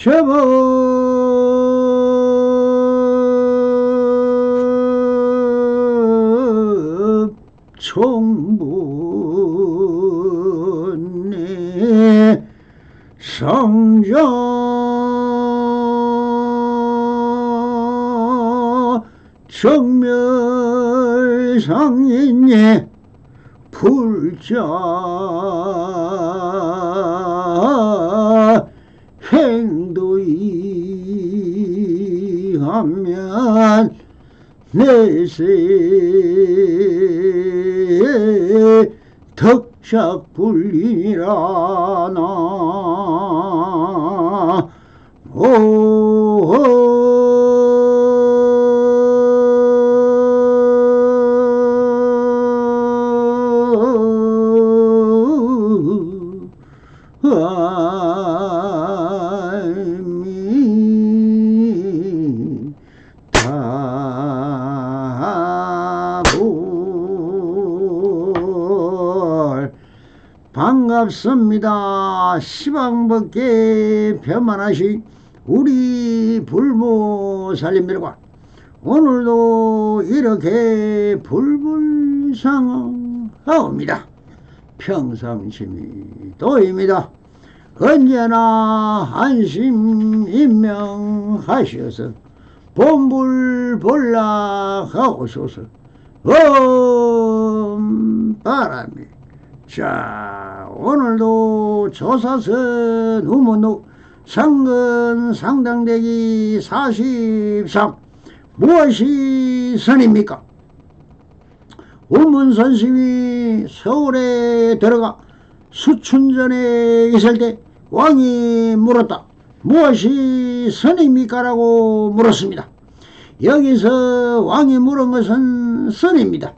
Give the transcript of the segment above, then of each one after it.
제법 총분의 성자 정멸상인예 불자 행도이 하면 내세 덕착불이라 나 반갑습니다. 시방법계 변만하시 우리 불모살림들과 오늘도 이렇게 불불상하옵니다. 평상심이 도입니다. 언제나 안심인명하시어서 본불본락하옵소서. 바람이 자, 오늘도 조사선 우문로 상근 상당대기 43 무엇이 선입니까? 우문선심이 서울에 들어가 수춘전에 있을 때 왕이 물었다. 무엇이 선입니까? 라고 물었습니다. 여기서 왕이 물은 것은 선입니다.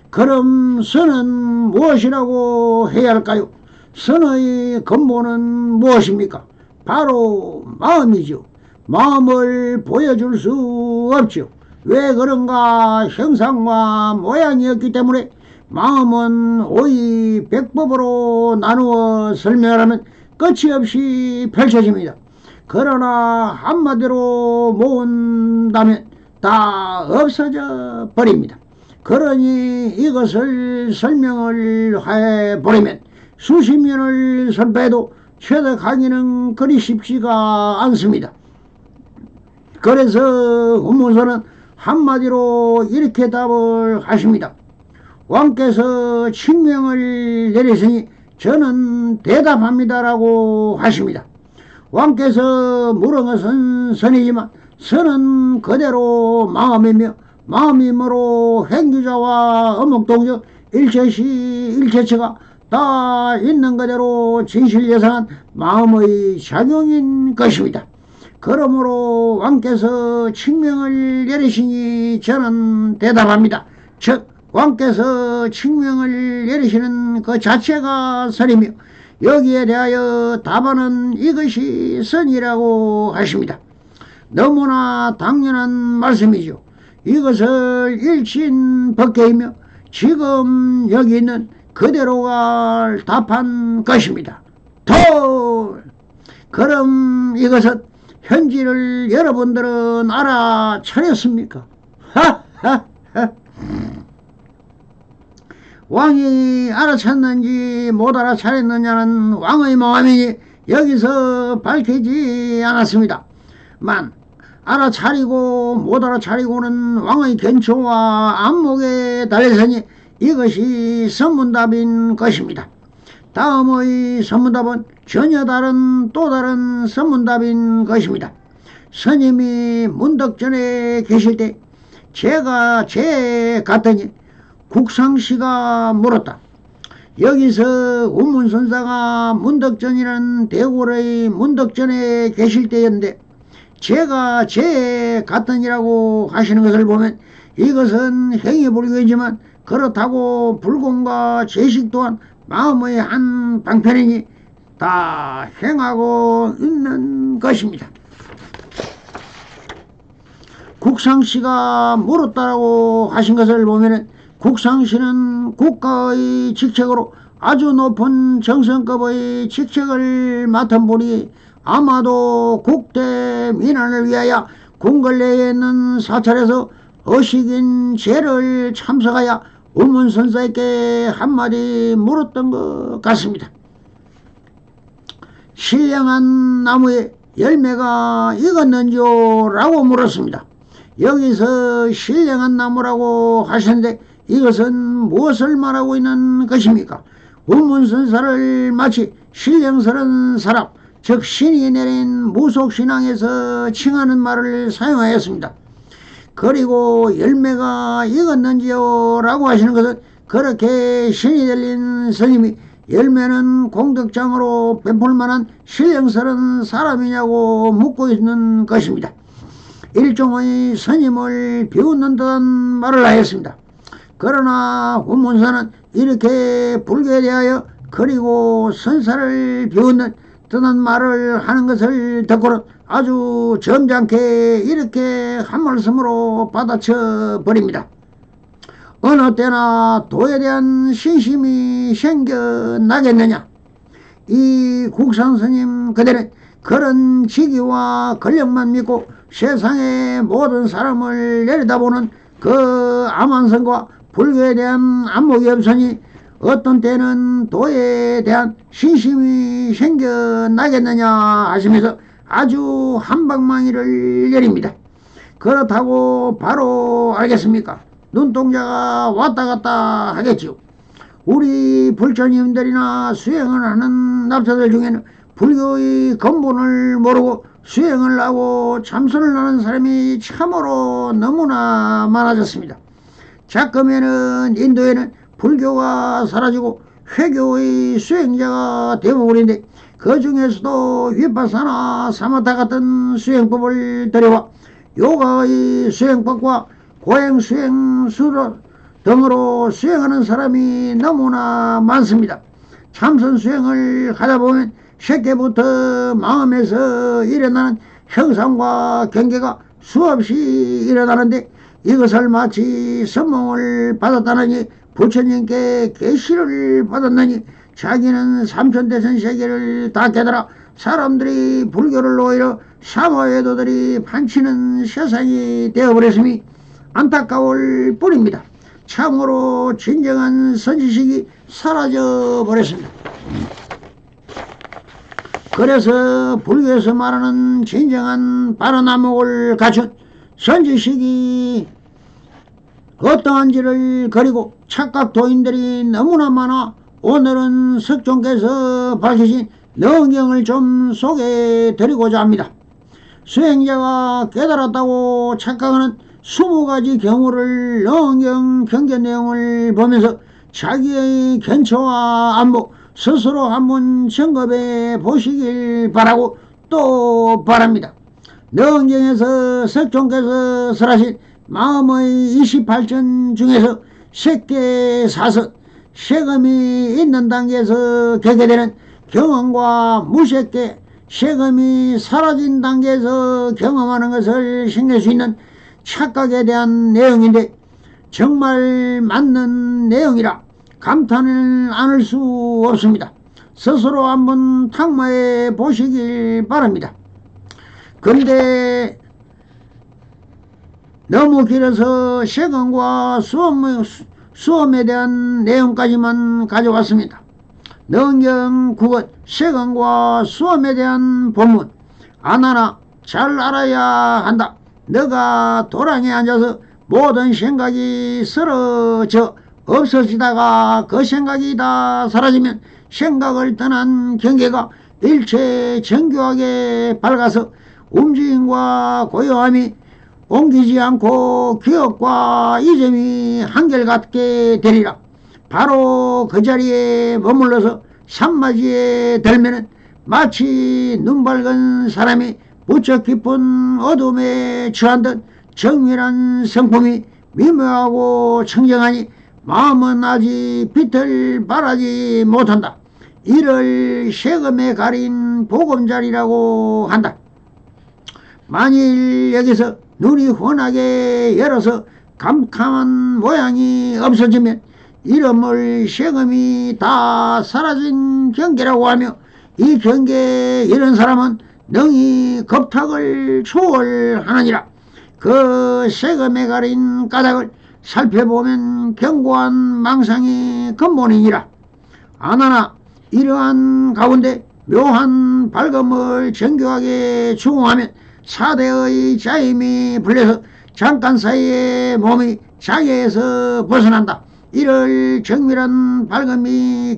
그럼 선은 무엇이라고 해야 할까요? 선의 근본은 무엇입니까? 바로 마음이죠. 마음을 보여줄 수 없죠. 왜 그런가? 형상과 모양이었기 때문에 마음은 오이 백법으로 나누어 설명하면 끝이 없이 펼쳐집니다. 그러나 한마디로 모은다면 다 없어져 버립니다. 그러니 이것을 설명을 해버리면 수십 년을 설배도 체득하기는 그리 쉽지가 않습니다. 그래서 운문서는 한마디로 이렇게 답을 하십니다. 왕께서 칙명을 내리시니 저는 대답합니다라고 하십니다. 왕께서 물은 것은 선이지만 선은 그대로 마음이며 마음이므로 행주자와 어묵동적 일체시 일체처가 다 있는 그대로 진실예상한 마음의 작용인 것입니다. 그러므로 왕께서 칙명을 내리시니 저는 대답합니다. 즉 왕께서 칙명을 내리시는 그 자체가 선이며 여기에 대하여 답하는 이것이 선이라고 하십니다. 너무나 당연한 말씀이죠. 이것을 일신법계이며 지금 여기 있는 그대로가 답한 것입니다. 그럼 이것은 현지를 여러분들은 알아차렸습니까? 왕이 알아찼는지 못 알아차렸느냐는 왕의 마음이니 여기서 밝히지 않았습니다. 만 알아차리고 못 알아차리고는 왕의 견초와 안목에 달려서니 이것이 선문답인 것입니다. 다음의 선문답은 전혀 다른 또 다른 선문답인 것입니다. 스님이 문덕전에 계실 때 제가 갔더니 국상씨가 물었다. 여기서 운문선사가 문덕전이라는 대궐의 문덕전에 계실 때였는데 제가 갔더니라고 하시는 것을 보면 이것은 행위불교이지만 그렇다고 불공과 제식 또한 마음의 한 방편이니 다 행하고 있는 것입니다. 국상씨가 물었다라고 하신 것을 보면 국상씨는 국가의 직책으로 아주 높은 정성급의 직책을 맡은 분이 아마도 국대 민안을 위하여 궁궐내에 있는 사찰에서 어식인 제를 참석하여 의문선사에게 한마디 물었던 것 같습니다. 신령한 나무에 열매가 익었는지요? 라고 물었습니다. 여기서 신령한 나무라고 하셨는데 이것은 무엇을 말하고 있는 것입니까? 의문선사를 마치 신령스러운 사람, 즉 신이 내린 무속신앙에서 칭하는 말을 사용하였습니다. 그리고 열매가 익었는지요? 라고 하시는 것은 그렇게 신이 들린 스님이 열매는 공덕장으로 베풀 만한 신령스러운 사람이냐고 묻고 있는 것입니다. 일종의 스님을 비웃는 듯한 말을 하였습니다. 그러나 후문사는 이렇게 불교에 대하여 그리고 선사를 비웃는 듯한 말을 하는 것을 듣고는 아주 점잖게 이렇게 한 말씀으로 받아쳐 버립니다. 어느 때나 도에 대한 신심이 생겨나겠느냐? 이 국상스님 그대는 그런 직위와 권력만 믿고 세상의 모든 사람을 내려다보는 그 암환성과 불교에 대한 안목이 없으니 어떤 때는 도에 대한 신심이 생겨나겠느냐 하시면서 아주 한방망이를 내립니다. 그렇다고 바로 알겠습니까? 눈동자가 왔다 갔다 하겠지요. 우리 불처님들이나 수행을 하는 납자들 중에는 불교의 근본을 모르고 수행을 하고 참선을 하는 사람이 참으로 너무나 많아졌습니다. 작금에는 인도에는 불교가 사라지고 회교의 수행자가 되어버린데 그 중에서도 위파사나 사마타 같은 수행법을 들여와 요가의 수행법과 고행수행 수로 등으로 수행하는 사람이 너무나 많습니다. 참선 수행을 하다 보면 새끼부터 마음에서 일어나는 형상과 경계가 수없이 일어나는데 이것을 마치 선몽을 받았다느니 부처님께 계시를 받았느니 자기는 삼천대천 세계를 다 깨달아 사람들이 불교를 오히려 사마외도들이 판치는 세상이 되어버렸음이 안타까울 뿐입니다. 참으로 진정한 선지식이 사라져 버렸습니다. 그래서 불교에서 말하는 진정한 바른 안목을 갖춘 선지식이 어떠한지를 그리고 착각도인들이 너무나 많아 오늘은 석종께서 밝히신 능경을 좀 소개해드리고자 합니다. 수행자가 깨달았다고 착각하는 20가지 경우를 능경 경계 내용을 보면서 자기의 견처와 안목 스스로 한번 점검해 보시길 바라고 또 바랍니다. 능경에서 석종께서 설하신 마음의 28전 중에서 색계사선, 색음이 있는 단계에서 경계되는 경험과 무색계, 색음이 사라진 단계에서 경험하는 것을 식낼 수 있는 착각에 대한 내용인데 정말 맞는 내용이라 감탄을 안할 수 없습니다. 스스로 한번 탁마해 보시길 바랍니다. 근데 너무 길어서 세금과 수험에 대한 내용까지만 가져왔습니다. 능경 9권 세금과 수험에 대한 본문 하나하나 잘 알아야 한다. 너가 도랑에 앉아서 모든 생각이 쓰러져 없어지다가 그 생각이 다 사라지면 생각을 떠난 경계가 일체 정교하게 밝아서 움직임과 고요함이 옮기지 않고 기억과 이점이 한결같게 되리라. 바로 그 자리에 머물러서 산마지에 들면은 마치 눈밝은 사람이 무척 깊은 어둠에 처한 듯 정밀한 성품이 미묘하고 청정하니 마음은 아직 빛을 발하지 못한다. 이를 세금에 가린 보금자리라고 한다. 만일 여기서 눈이 훤하게 열어서 캄캄한 모양이 없어지면 이름을 세금이 다 사라진 경계라고 하며 이 경계에 이런 사람은 능히 겁탁을 초월하느니라. 그 세금에 가린 까닭을 살펴보면 견고한 망상이 근본이니라. 아나나 이러한 가운데 묘한 밝음을 정교하게 추궁하면 사대의 짜임이 풀려서 잠깐 사이에 몸이 자기에서 벗어난다. 이를 정밀한 밝음이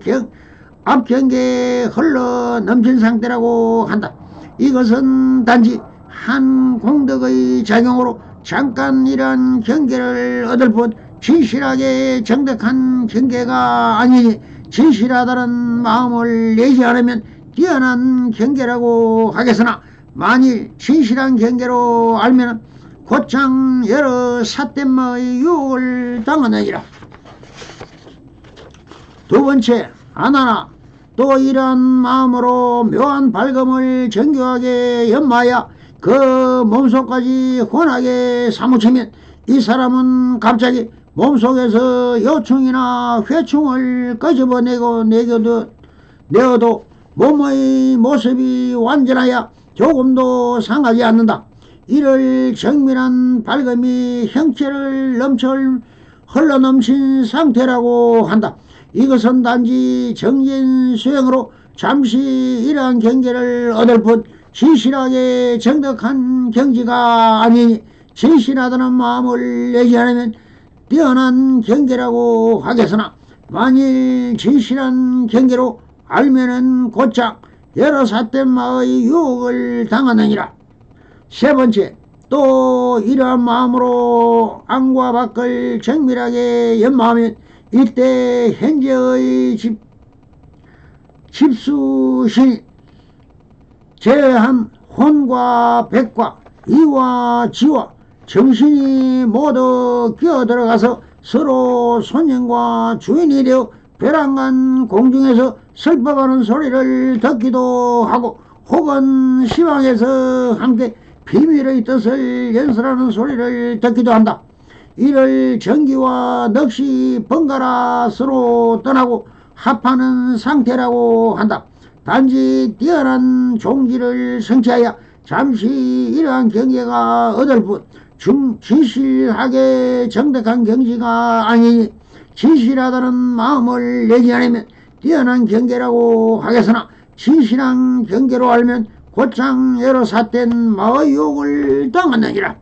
앞경계에 흘러 넘친 상태라고 한다. 이것은 단지 한 공덕의 작용으로 잠깐 이러한 경계를 얻을 뿐 진실하게 정득한 경계가 아니니, 진실하다는 마음을 내지 않으면 뛰어난 경계라고 하겠으나 만일 진실한 경계로 알면 곧장 여러 삿대마의 유혹을 당하느니라. 두 번째, 아나나 또 이러한 마음으로 묘한 밝음을 정교하게 연마하여 그 몸속까지 혼하게 사무치면 이 사람은 갑자기 몸속에서 요충이나 회충을 끄집어내고 내어도 몸의 모습이 완전하여 조금도 상하지 않는다. 이를 정밀한 밝음이 형체를 흘러넘친 상태라고 한다. 이것은 단지 정진 수행으로 잠시 이러한 경계를 얻을 뿐 진실하게 정득한 경지가 아니니, 진실하다는 마음을 내지 않으면 뛰어난 경계라고 하겠으나 만일 진실한 경계로 알면은 곧장 여러 삿대마의 유혹을 당하느니라. 세 번째, 또 이러한 마음으로 안과 밖을 정밀하게 연마하면 이때 현재의 집수신 제한 혼과 백과 이와 지와 정신이 모두 끼어들어가서 서로 손님과 주인이 되어 벼랑간 공중에서 슬퍼하는 소리를 듣기도 하고, 혹은 시황에서 함께 비밀의 뜻을 연설하는 소리를 듣기도 한다. 이를 전기와 넋이 번갈아 서로 떠나고 합하는 상태라고 한다. 단지 뛰어난 종지를 성취하여 잠시 이러한 경계가 얻을 뿐 진실하게 정득한 경지가 아니니, 진실하다는 마음을 내지 않으면 뛰어난 경계라고 하겠으나 진실한 경계로 알면 곧장 여러 삿된 마의 유혹을 당하느니라.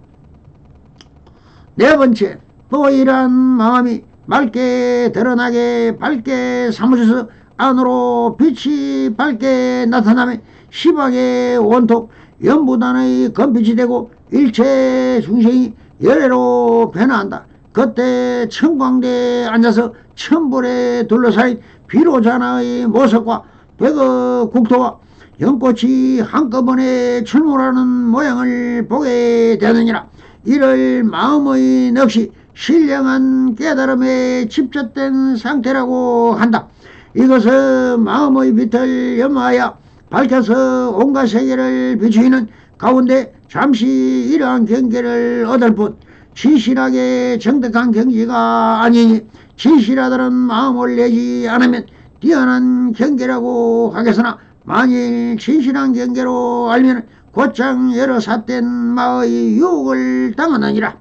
네 번째, 또 이러한 마음이 맑게 드러나게 밝게 사무쳐서 안으로 빛이 밝게 나타나면 시방의 원통 연부단의 검빛이 되고 일체 중생이 열애로 변화한다. 그때 청광대에 앉아서 천불에 둘러싸인 비로자나의 모습과 백의 국토와 연꽃이 한꺼번에 출몰하는 모양을 보게 되느니라. 이를 마음의 넋이 신령한 깨달음에 집착된 상태라고 한다. 이것은 마음의 빛을 연마하여 밝혀서 온갖 세계를 비추이는 가운데 잠시 이러한 경계를 얻을 뿐 진실하게 정득한 경지가 아니니, 진실하다는 마음을 내지 않으면 뛰어난 경계라고 하겠으나 만일 진실한 경계로 알면 곧장 여러 삿된 마의 유혹을 당하느니라.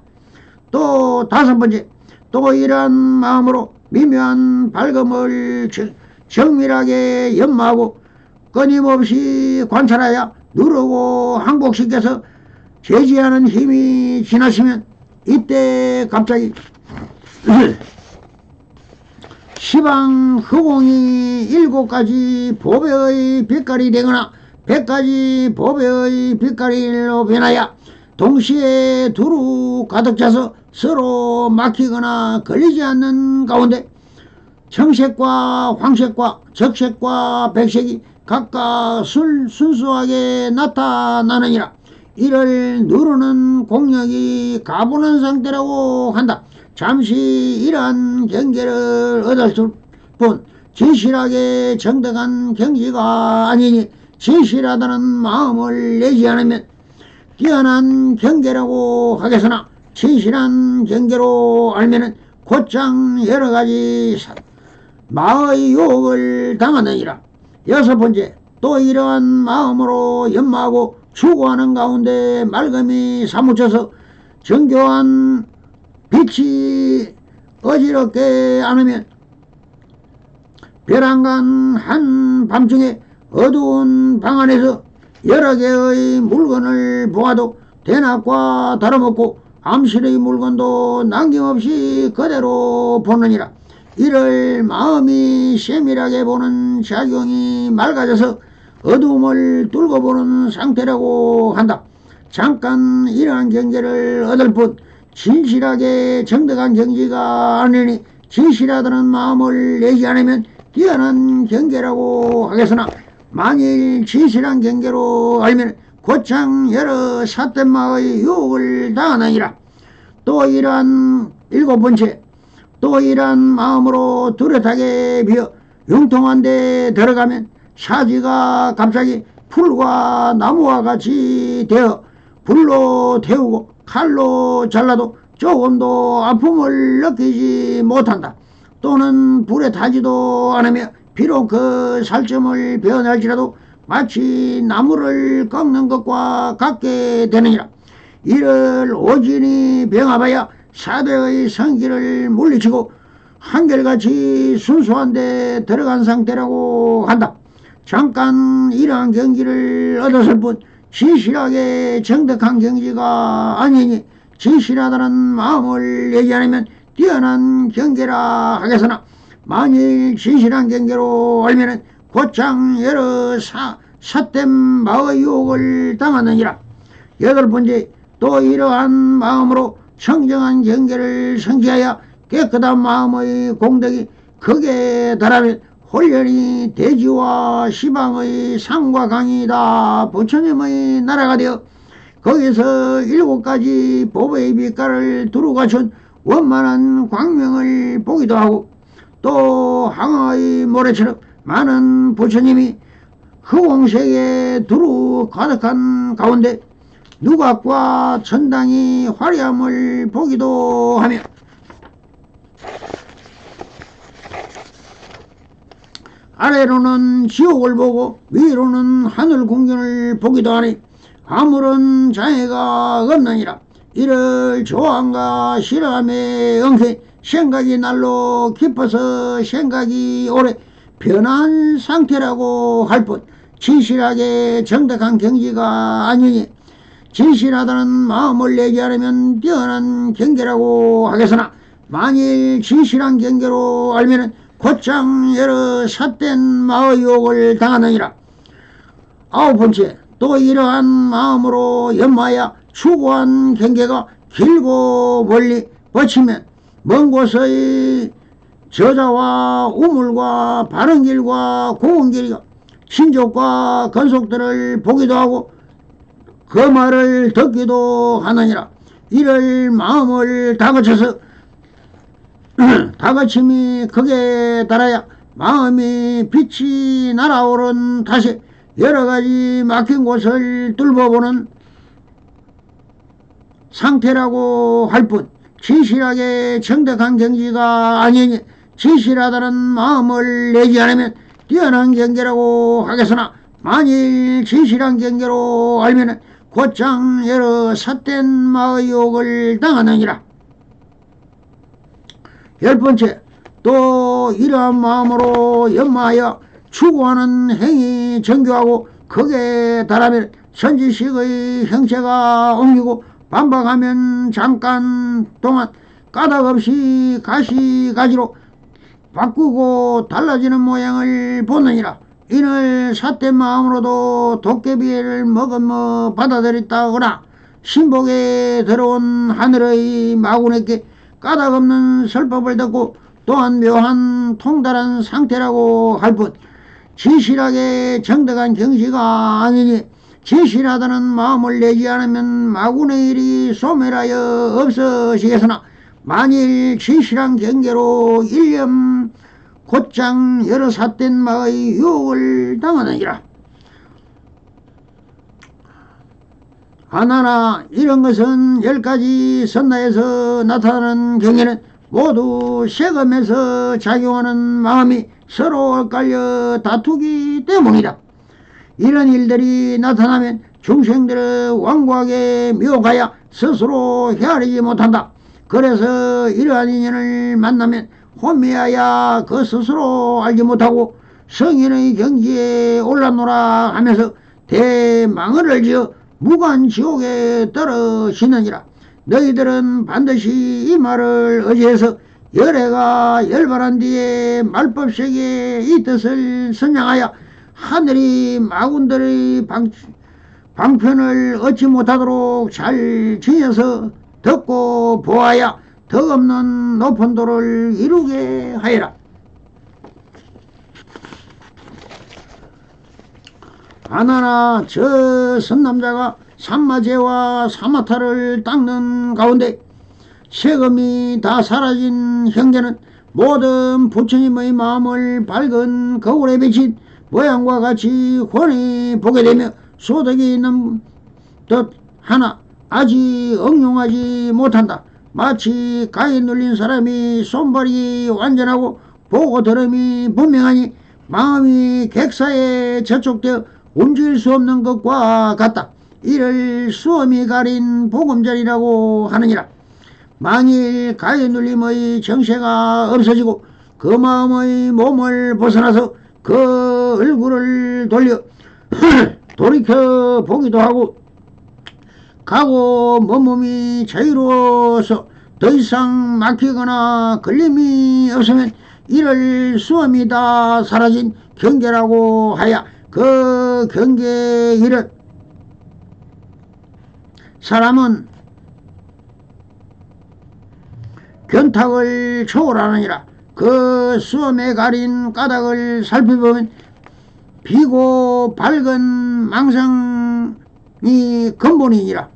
또 다섯 번째, 또 이러한 마음으로 미묘한 밝음을 정밀하게 연마하고 끊임없이 관찰하여 누르고 항복시켜서 제지하는 힘이 지나치면 이때 갑자기 시방 허공이 7가지 보배의 빛깔이 되거나 100가지 보배의 빛깔로 변하여 동시에 두루 가득 차서 서로 막히거나 걸리지 않는 가운데 청색과 황색과 적색과 백색이 각각 순수하게 나타나느니라. 이를 누르는 공력이 가분한 상태라고 한다. 잠시 이러한 경계를 얻을 뿐 진실하게 정득한 경지가 아니니, 진실하다는 마음을 내지 않으면 뛰어난 경계라고 하겠으나 진실한 경계로 알면은 곧장 여러가지 마의 유혹을 당하느니라. 여섯 번째, 또 이러한 마음으로 연마하고 추구하는 가운데 맑음이 사무쳐서 정교한 빛이 어지럽게 않으면 벼랑간 한밤중에 어두운 방 안에서 여러 개의 물건을 보아도 대낮과 다름없고 암실의 물건도 남김없이 그대로 보느니라. 이를 마음이 세밀하게 보는 작용이 맑아져서 어두움을 뚫고 보는 상태라고 한다. 잠깐 이러한 경계를 얻을 뿐 진실하게 정득한 경지가 아니니 진실하다는 마음을 내지 않으면 뛰어난 경계라고 하겠으나 만일 진실한 경계로 알면 곧장 여러 삿대마의 유혹을 당하느니라. 또 이러한 일곱 번째, 또 이러한 마음으로 뚜렷하게 비어 융통한 데 들어가면 사지가 갑자기 풀과 나무와 같이 되어 불로 태우고 칼로 잘라도 조금도 아픔을 느끼지 못한다. 또는 불에 타지도 않으며 비록 그 살점을 베어낼지라도 마치 나무를 꺾는 것과 같게 되느니라. 이를 오진이 병합하여 사대의 성기를 물리치고 한결같이 순수한 데 들어간 상태라고 한다. 잠깐 이러한 경지를 얻었을 뿐 진실하게 정득한 경지가 아니니 진실하다는 마음을 내지 않으면 뛰어난 경계라 하겠으나 만일 진실한 경계로 알면은 곧장 여러 삿된 마의 유혹을 당하느니라. 여덟 번째, 또 이러한 마음으로 청정한 경계를 성취하여 깨끗한 마음의 공덕이 극에 달하면 홀연히 대지와 시방의 산과 강이 다 부처님의 나라가 되어 거기서 일곱 가지 법의 빛깔을 두루 갖춘 원만한 광명을 보기도 하고 또 항아의 모래처럼 많은 부처님이 허공색에 두루 가득한 가운데 누각과 천당이 화려함을 보기도 하며 아래로는 지옥을 보고 위로는 하늘 궁전을 보기도 하니 아무런 장애가 없느니라. 이를 조함과 실함에 엉켜 생각이 날로 깊어서 생각이 오래 변한 상태라고 할 뿐 진실하게 정득한 경지가 아니니 진실하다는 마음을 내지 않으면 뛰어난 경계라고 하겠으나 만일 진실한 경계로 알면은 곧장 여러 삿된 마의 유혹을 당하느니라. 아홉 번째, 또 이러한 마음으로 연마하여 추구한 경계가 길고 멀리 뻗치면 먼 곳의 저자와 우물과 바른 길과 고운 길과 신족과 건속들을 보기도 하고 그 말을 듣기도 하느니라. 이를 마음을 다그쳐서 다그침이 극에 달하여 마음이 빛이 날아오른 다시 여러가지 막힌 곳을 뚫어보는 상태라고 할 뿐 진실하게 정득한 경지가 아니니 진실하다는 마음을 내지 않으면 뛰어난 경계라고 하겠으나 만일 진실한 경계로 알면 곧장 여러 삿된 마의 유혹을 당하느니라. 열 번째, 또 이러한 마음으로 연마하여 추구하는 행위 정교하고 극에 달하면 선지식의 형체가 옮기고 반박하면 잠깐 동안 까닭없이 가시가지로 바꾸고 달라지는 모양을 보느니라. 이를 삿된 마음으로도 도깨비를 먹으며 받아들였다거나 신복에 들어온 하늘의 마군에게 까닭없는 설법을 듣고 또한 묘한 통달한 상태라고 할 뿐 진실하게 정득한 경지가 아니니 진실하다는 마음을 내지 않으면 마군의 일이 소멸하여 없어지겠으나 만일 진실한 경계로 일념 곧장 여러 삿된 마의 유혹을 당하느니라. 하나나 이런 것은 10가지 선나에서 나타나는 경계는 모두 세금에서 작용하는 마음이 서로 엇갈려 다투기 때문이다. 이런 일들이 나타나면 중생들을 완고하게 미혹하여 스스로 헤아리지 못한다. 그래서 이러한 인연을 만나면 혼미하여 그 스스로 알지 못하고 성인의 경지에 올라노라 하면서 대망언을 지어 무간지옥에 떨어지느니라. 너희들은 반드시 이 말을 의지해서 열애가 열반한 뒤에 말법석에 이 뜻을 선양하여 하늘이 마군들의 방편을 얻지 못하도록 잘 지어서 듣고 보아야 덕없는 높은 도를 이루게 하여라. 아나나 저 선남자가 산마제와 사마타를 닦는 가운데 세금이 다 사라진 형제는 모든 부처님의 마음을 밝은 거울에 비친 모양과 같이 훤히 보게 되며 소득이 있는 듯 하나 아직 응용하지 못한다. 마치 가에 눌린 사람이 손발이 완전하고 보고 들음이 분명하니 마음이 객사에 저촉되어 움직일 수 없는 것과 같다. 이를 수험이 가린 보금자리라고 하느니라. 만일 가에 눌림의 정체가 없어지고 그 마음의 몸을 벗어나서 그 얼굴을 돌이켜 보기도 하고 가고 먼 몸이 자유로워서 더 이상 막히거나 걸림이 없으면 이를 수험이 다 사라진 경계라고 하여 그 경계에 이른 사람은 견탁을 초월하느니라. 그 수험에 가린 까닭을 살펴보면 비고 밝은 망상이 근본이니라.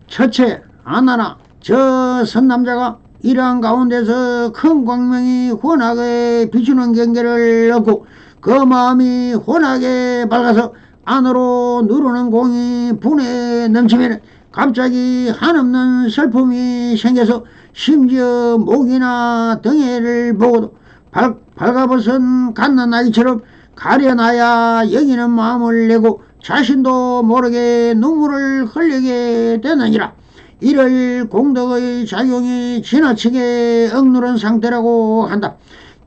첫째, 아나나 저 선남자가 이러한 가운데서 큰 광명이 환하게 비추는 경계를 얻고 그 마음이 환하게 밝아서 안으로 누르는 공이 분에 넘치면 갑자기 한없는 슬픔이 생겨서 심지어 목이나 등에를 보고도 발가벗은 갓난아기처럼 가련하여 여기는 마음을 내고 자신도 모르게 눈물을 흘리게 되느니라. 이를 공덕의 작용이 지나치게 억누른 상태라고 한다.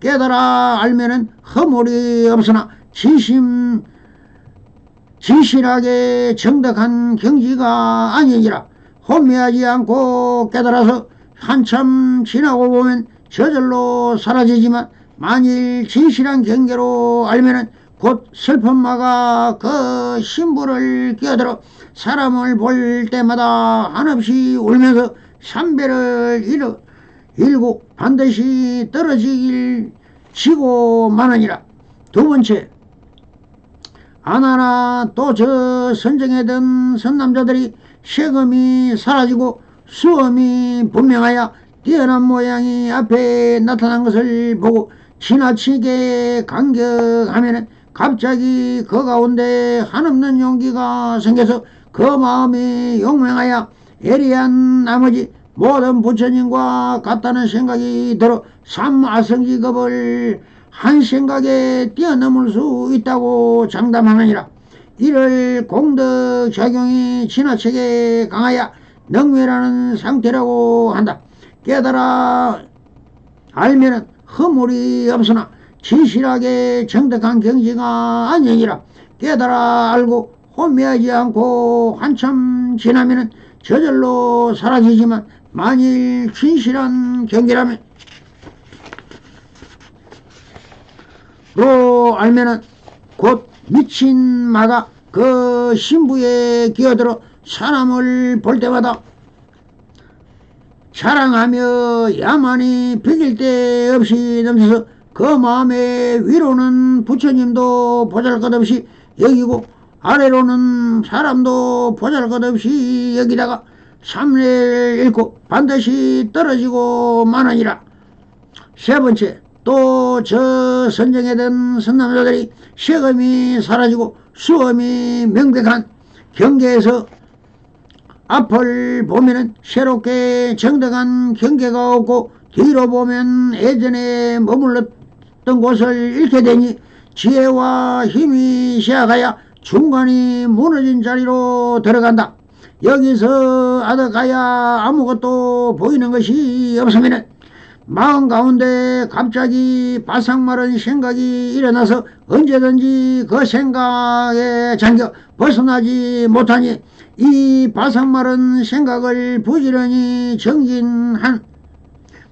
깨달아 알면은 허물이 없으나 진실하게 정덕한 경지가 아니니라. 혼미하지 않고 깨달아서 한참 지나고 보면 저절로 사라지지만 만일 진실한 경계로 알면은 곧 슬픔마가 그 신부를 끼어들어 사람을 볼 때마다 한없이 울면서 삼배를 일고 반드시 떨어지길 지고 마느니라. 두 번째, 아나나 또 저 선정에 든 선남자들이 세금이 사라지고 수험이 분명하여 뛰어난 모양이 앞에 나타난 것을 보고 지나치게 감격하면은 갑자기 그 가운데 한없는 용기가 생겨서 그 마음이 용맹하여 예리한 나머지 모든 부처님과 같다는 생각이 들어 삼아성지급을 한 생각에 뛰어넘을 수 있다고 장담하느니라. 이를 공덕작용이 지나치게 강하여 능멸하는 상태라고 한다. 깨달아 알면은 허물이 없으나 진실하게 정덕한 경지가 아니니라. 깨달아 알고 혼미하지 않고 한참 지나면은 저절로 사라지지만 만일 진실한 경계라면 로 알면은 곧 미친 마가 그 신부에 기어들어 사람을 볼 때마다 자랑하며 야만이 비길 데 없이 넘쳐서 그 마음의 위로는 부처님도 보잘것없이 여기고 아래로는 사람도 보잘것없이 여기다가 삼례를 잃고 반드시 떨어지고 마느니라. 세 번째, 또 저 선정에 든 선남자들이 세금이 사라지고 수험이 명백한 경계에서 앞을 보면은 새롭게 정덕한 경계가 없고 뒤로 보면 예전에 머물렀던 곳을 잃게 되니 지혜와 힘이 쇠약하여 중간이 무너진 자리로 들어간다. 여기서 아득하야 아무것도 보이는 것이 없으면 마음 가운데 갑자기 바싹 마른 생각이 일어나서 언제든지 그 생각에 잠겨 벗어나지 못하니 이 바싹 마른 생각을 부지런히 정진한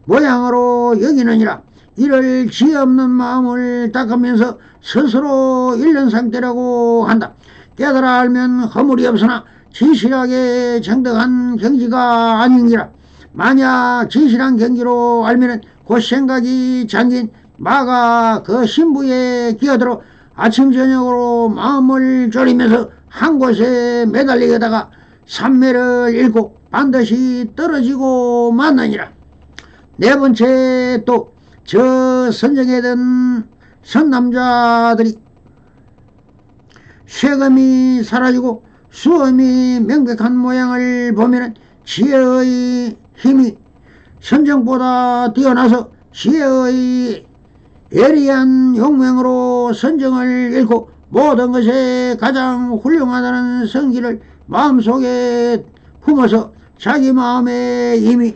모양으로 여기느니라. 이를 지혜 없는 마음을 닦으면서 스스로 잃는 상태라고 한다. 깨달아 알면 허물이 없으나 진실하게 정덕한 경지가 아닌기라. 만약 진실한 경지로 알면 그 생각이 잠긴 마가 그 신부에 끼어들어 아침 저녁으로 마음을 졸이면서 한 곳에 매달리게다가 삼매를 잃고 반드시 떨어지고 만나니라. 네 번째, 또 저 선정에 든 선남자들이 쇠검이 사라지고 수염이 명백한 모양을 보면 지혜의 힘이 선정보다 뛰어나서 지혜의 예리한 용맹으로 선정을 잃고 모든 것에 가장 훌륭하다는 성기를 마음속에 품어서 자기 마음에 이미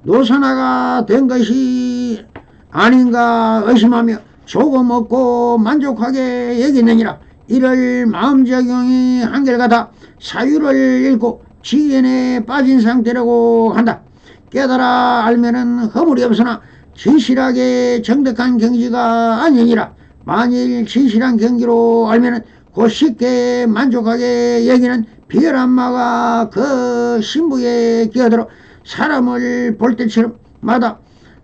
노선화가 된 것이 아닌가 의심하며 조금 얻고 만족하게 여기느니라. 이를 마음작용이 한결같아 사유를 잃고 지견에 빠진 상태라고 한다. 깨달아 알면은 허물이 없으나 진실하게 정득한 경지가 아니니라. 만일 진실한 경지로 알면은 곧 쉽게 만족하게 여기는 비열한 마가 그 신부에 끼어들어 사람을 볼 때처럼 마다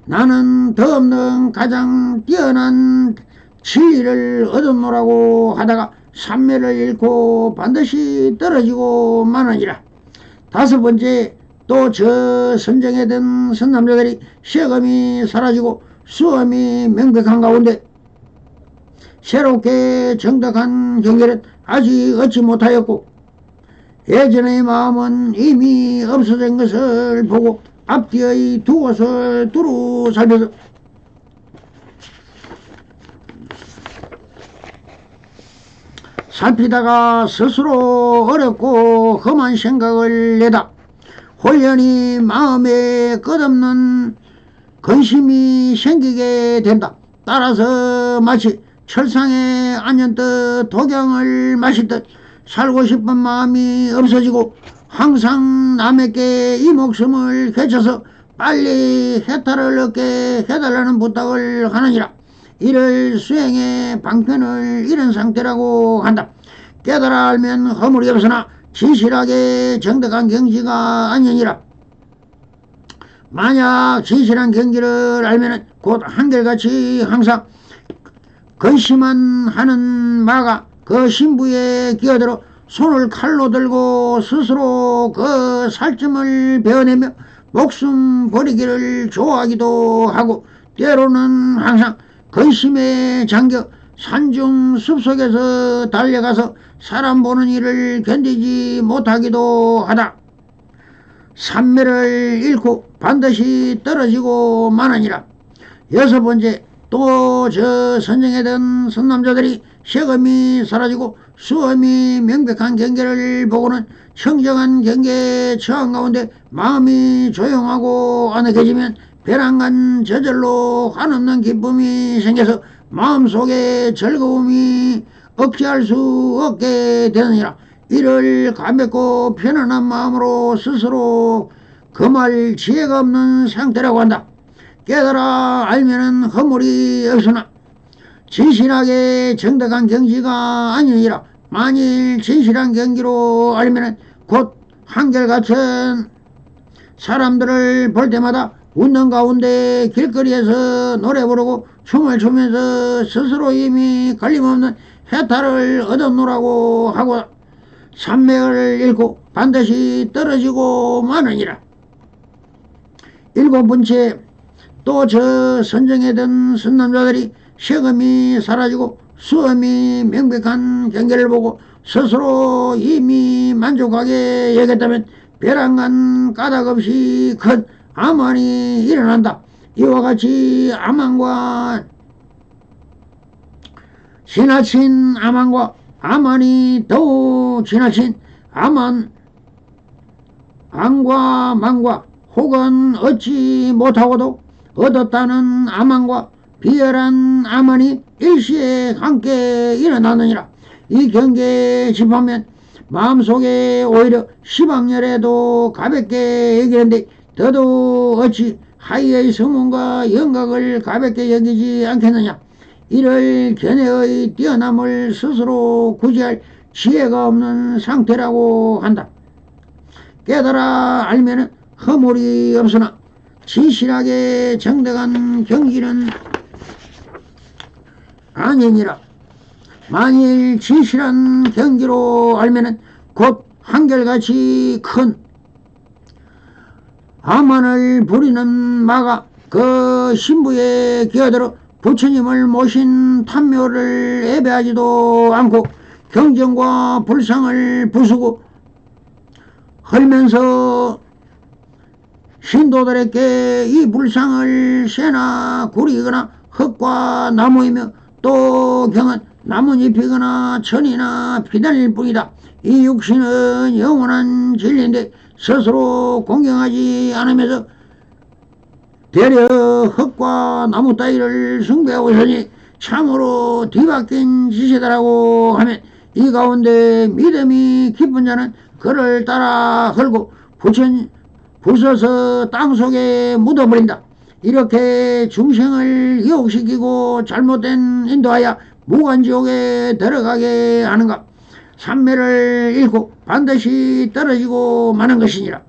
나는 더 없는 가장 뛰어난 진리를 얻었노라고 하다가 삼매를 잃고 반드시 떨어지고 마느니라. 다섯 번째, 또 저 선정에 든 선남자들이 쇠검이 사라지고 수염이 명백한 가운데 새롭게 정덕한 경계를 아직 얻지 못하였고 예전의 마음은 이미 없어진 것을 보고 앞뒤의 두 곳을 두루 살펴서 살피다가 스스로 어렵고 험한 생각을 내다 홀연히 마음에 끝없는 근심이 생기게 된다. 따라서 마치 철상에 앉은듯 독약을 마시듯 살고 싶은 마음이 없어지고 항상 남에게 이 목숨을 quech어서 빨리 해탈을 얻게 해달라는 부탁을 하느니라. 이를 수행의 방편을 잃은 상태라고 한다. 깨달아 알면 허물이 없으나 진실하게 정덕한 경지가 아니니라. 만약 진실한 경지를 알면 곧 한결같이 항상 근심만 하는 마가 그 신부에 끼어들어 손을 칼로 들고 스스로 그 살점을 베어내며 목숨 버리기를 좋아하기도 하고 때로는 항상 근심에 잠겨 산중 숲속에서 달려가서 사람 보는 일을 견디지 못하기도 하다. 삼매를 잃고 반드시 떨어지고 마느니라. 여섯 번째, 또 저 선정에 든 선남자들이 쇠검이 사라지고 수염이 명백한 경계를 보고는 청정한 경계에 처한 가운데 마음이 조용하고 아늑해지면 벼랑간 저절로 한없는 기쁨이 생겨서 마음속에 즐거움이 억제할 수 없게 되느니라. 이를 가볍고 편안한 마음으로 스스로 금할 지혜가 없는 상태라고 한다. 깨달아 알면은 허물이 없으나 진실하게 정덕한 경지가 아니니라. 만일 진실한 경지로 알면은 곧 한결같은 사람들을 볼 때마다 웃는 가운데 길거리에서 노래 부르고 춤을 추면서 스스로 이미 걸림없는 해탈을 얻었노라고 하고 삼매를 잃고 반드시 떨어지고 마느니라. 일곱 번째, 또 저 선정에 든 선남자들이 쇠검이 사라지고 수염이 명백한 경계를 보고 스스로 이미 만족하게 여겼다면 벼랑간 까닭없이 큰 암환이 일어난다. 이와 같이 암환과 지나친 암환과 아만이 더욱 지나친 안과 만과 혹은 얻지 못하고도 얻었다는 아만과 비열한 아만이 일시에 함께 일어나느니라. 이 경계에 집하면 마음속에 오히려 시방열에도 가볍게 여기는데 더도 어찌 하이의 성문과 영각을 가볍게 여기지 않겠느냐. 이를 견해의 뛰어남을 스스로 구제할 지혜가 없는 상태라고 한다. 깨달아 알면은 허물이 없으나 진실하게 정당한 경지는 아니니라. 만일 진실한 경지로 알면은 곧 한결같이 큰 아만을 부리는 마가 그 신부에 기어들어 부처님을 모신 탐묘를 예배하지도 않고 경전과 불상을 부수고 헐면서 신도들에게 이 불상을 새나 구리거나 흙과 나무이며 또 경은 나뭇잎이거나 천이나 피달릴 뿐이다. 이 육신은 영원한 진리인데 스스로 공경하지 않으면서 되려 흙과 나무 따위를 숭배하고 있으니 참으로 뒤바뀐 짓이다라고 하면 이 가운데 믿음이 깊은 자는 그를 따라 헐고 부숴서 땅속에 묻어버린다. 이렇게 중생을 유혹시키고 잘못된 인도하여 무간지옥에 들어가게 하는가. 삼매를 잃고 반드시 떨어지고 마는 것이니라.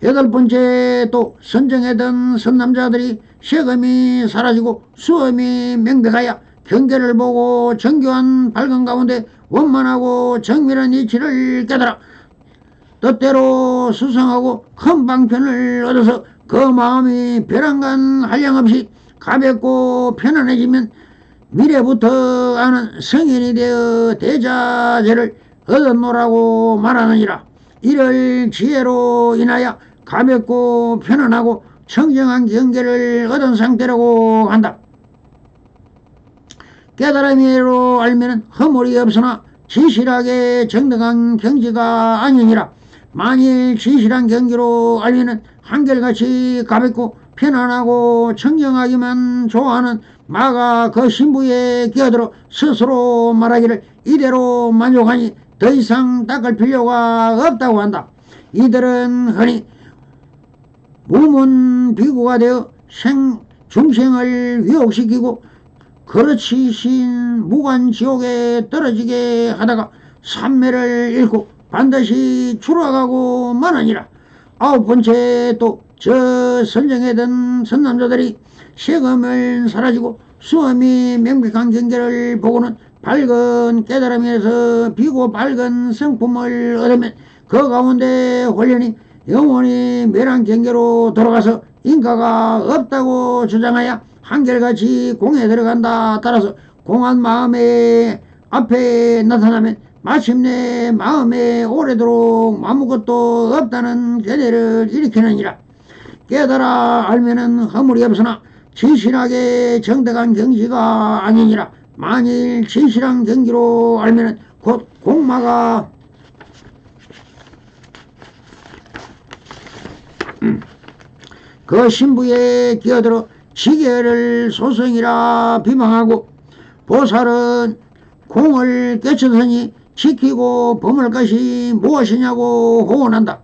여덟 번째, 또 선정하던 선남자들이 세금이 사라지고 수험이 명백하여 경계를 보고 정교한 밝은 가운데 원만하고 정밀한 이치를 깨달아 뜻대로 수성하고 큰 방편을 얻어서 그 마음이 벼랑간 한량없이 가볍고 편안해지면 미래부터 아는 성인이 되어 대자재를 얻었노라고 말하느니라. 이를 지혜로 인하여 가볍고 편안하고 청정한 경계를 얻은 상태라고 한다. 깨달음으로 알면 허물이 없으나 진실하게 정당한 경지가 아니니라. 만일 진실한 경지로 알면 한결같이 가볍고 편안하고 청정하기만 좋아하는 마가 그 신부에 끼어들어 스스로 말하기를 이대로 만족하니 더 이상 닦을 필요가 없다고 한다. 이들은 흔히 무문 비구가 되어 중생을 위혹시키고 거르치신 무간지옥에 떨어지게 하다가 삼매를 잃고 반드시 추락하고 마느니라. 아홉 번째, 또 저 선정하던 선남자들이 세금을 사라지고 수험이 명백한 경계를 보고는 밝은 깨달음에서 비고 밝은 성품을 얻으면 그 가운데 홀련히 영원히 멸한 경계로 돌아가서 인가가 없다고 주장하여 한결같이 공에 들어간다. 따라서 공한 마음의 앞에 나타나면 마침내 마음에 오래도록 아무것도 없다는 견해를 일으키느니라. 깨달아 알면은 허물이 없으나 진실하게 정당한 경지가 아니니라. 만일 진실한 경지로 알면은 곧 공마가 그 신부에 끼어들어 지계를 소성이라 비방하고 보살은 공을 깨쳤으니 지키고 범할 것이 무엇이냐고 호언한다.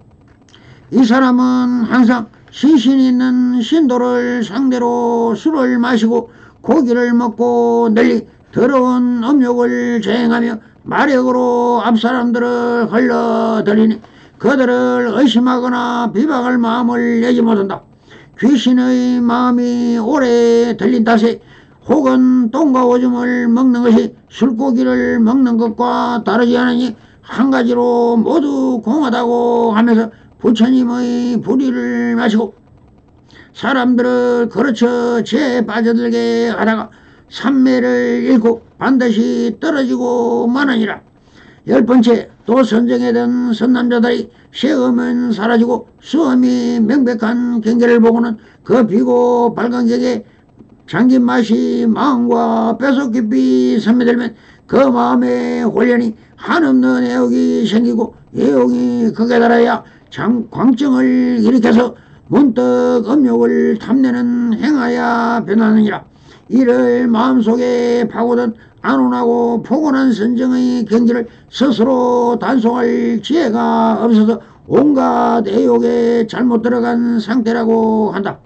이 사람은 항상 신신 있는 신도를 상대로 술을 마시고 고기를 먹고 널리 더러운 음욕을 재행하며 마력으로 앞사람들을 흘러들이니 그들을 의심하거나 비방할 마음을 내지 못한다. 귀신의 마음이 오래 들린 탓에 혹은 똥과 오줌을 먹는 것이 술고기를 먹는 것과 다르지 않으니 한 가지로 모두 공하다고 하면서 부처님의 불의를 마시고 사람들을 거르쳐 죄에 빠져들게 하다가 삼매를 잃고 반드시 떨어지고 마느니라. 열 번째, 또 선정하던 선남자들이 세음은 사라지고 수험이 명백한 경계를 보고는 그 비고 밝은 격에 잠긴 맛이 마음과 뼛속 깊이 스며들면 그 마음에 홀련히 한없는 애욕이 생기고 애욕이 극에 달하여 광증을 일으켜서 문득 음욕을 탐내는 행하여 변하느니라. 이를 마음속에 파고든 안온하고 포근한 선정의 경지를 스스로 단속할 지혜가 없어서 온갖 애욕에 잘못 들어간 상태라고 한다.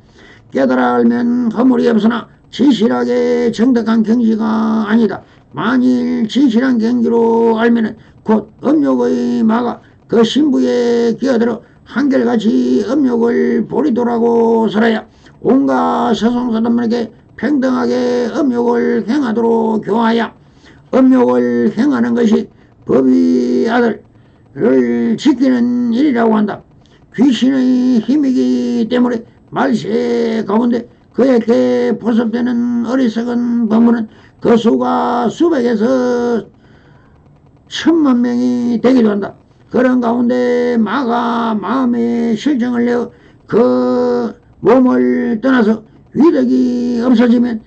깨달아 알면 허물이 없으나 진실하게 정득한 경지가 아니다. 만일 진실한 경지로 알면은 곧 음욕의 마가 그 신부에 끼어들어 한결같이 음욕을 보리도라고 살아야 온갖 세상사람에게 평등하게 음욕을 행하도록 교하여 음욕을 행하는 것이 법의 아들을 지키는 일이라고 한다. 귀신의 힘이기 때문에 말세 가운데 그에게 포섭되는 어리석은 법문은 그 수가 수백에서 천만 명이 되기도 한다. 그런 가운데 마가 마음의 실정을 내어 그 몸을 떠나서 위력이 없어지면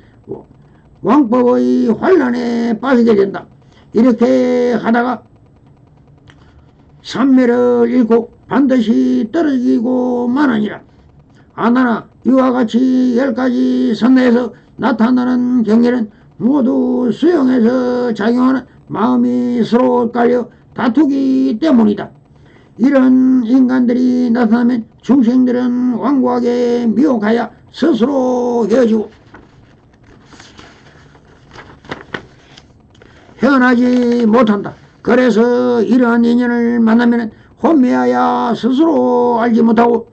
왕법의 환란에 빠지게 된다. 이렇게 하다가 삼매를 잃고 반드시 떨어지고 마느니라. 아나나 이와 같이 10가지 선내에서 나타나는 경계는 모두 수용해서 작용하는 마음이 서로 엇갈려 다투기 때문이다. 이런 인간들이 나타나면 중생들은 완고하게 미혹하여 스스로 헤어지고 헤어나지 못한다. 그래서 이러한 인연을 만나면 혼미하여 스스로 알지 못하고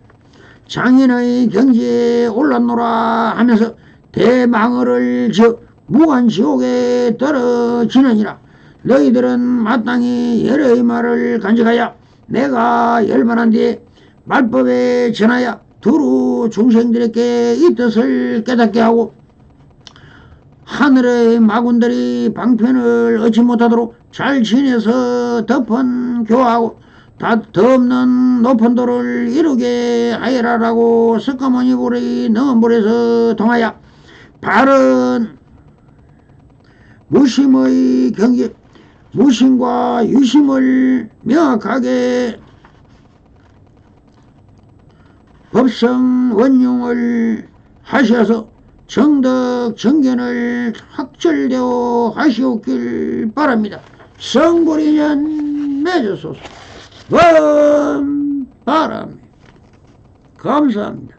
장인의 경지에 올랐노라 하면서 대망언을 지어 무간지옥에 떨어지느니라. 너희들은 마땅히 여러의 말을 간직하여 내가 열만한 뒤에 말법에 전하여 두루 중생들에게 이 뜻을 깨닫게 하고 하늘의 마군들이 방편을 얻지 못하도록 잘 지내서 덮은 교하고 덧없는 높은 도를 이루게 하여라라고 석가모니 불의 넘은 통하여 바른 무심의 경계 무심과 유심을 명확하게 법성 원용을 하셔서 정덕 정견을 확철되어 하시옵길 바랍니다. 성불인연 맺으소서. 바랍니다. 감사합니다.